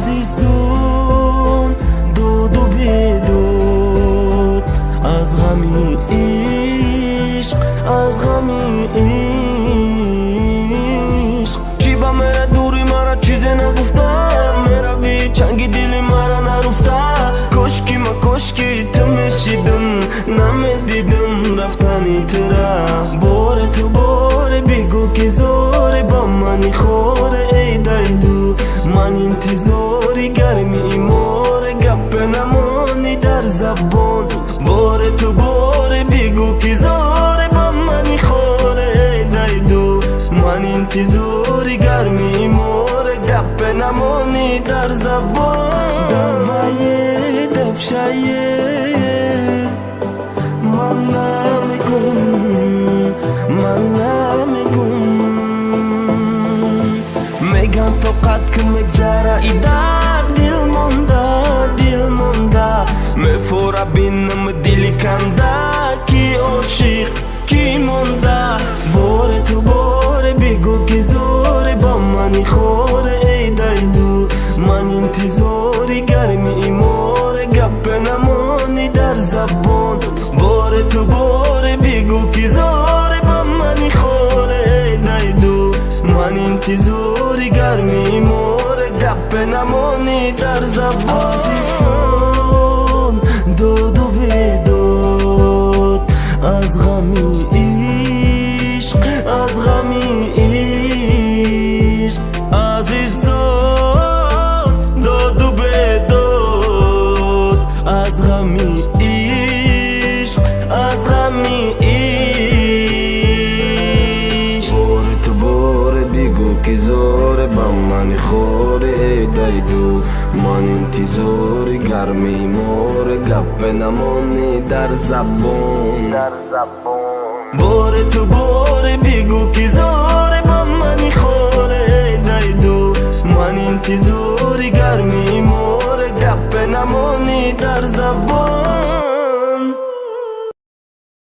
عزیزون دود و بیدود از غمی عشق، از غمی عشق. چی با میره دوری مرا چیزی نگفتم، میروی چنگی دلی مرا نرفتم. کشکی ما کشکی تو میشیدم نمیدیدم رفتنی ترا. بار تو بار بگو که زوری با منی خوره ای دیدو. من انتظاری گرمی مور گپ نمانی در زبان. بار تو بار بگو که زوری با منی خوره ای دیدو. من انتظاری گرمی مور گپ نمانی در زبان. دوای دفشایه من نمیگم، من نمیگم. میگن تو قد که مگذره ای در دل مونده، دل مونده. میفوره بینم دلی کنده کی عاشق کی مونده. بار تو بار بگو که زوری با منی خوره ای دیدو. من انتظاری گرمی مور گپ نمانی در زبان. بار تو بار بگو که زوری با منی خوره ای دیدو. من انتظاری گرمی مور گپ نمانی در زبان. عزیزان دود و بیدود از غمی عشق، از غمی عشق. عزیزان دود و بیدود از غمی عشق، از غمی عشق. بار تو بار بگو که زور با من خوره ای دیدو. من انتظاری گرمی مور گپ نمانی در زبان، در زبان. بار تو بار بگو که زور با من خوره ای دیدو. من انتظاری گرمی مور گپ نمانی در زبان.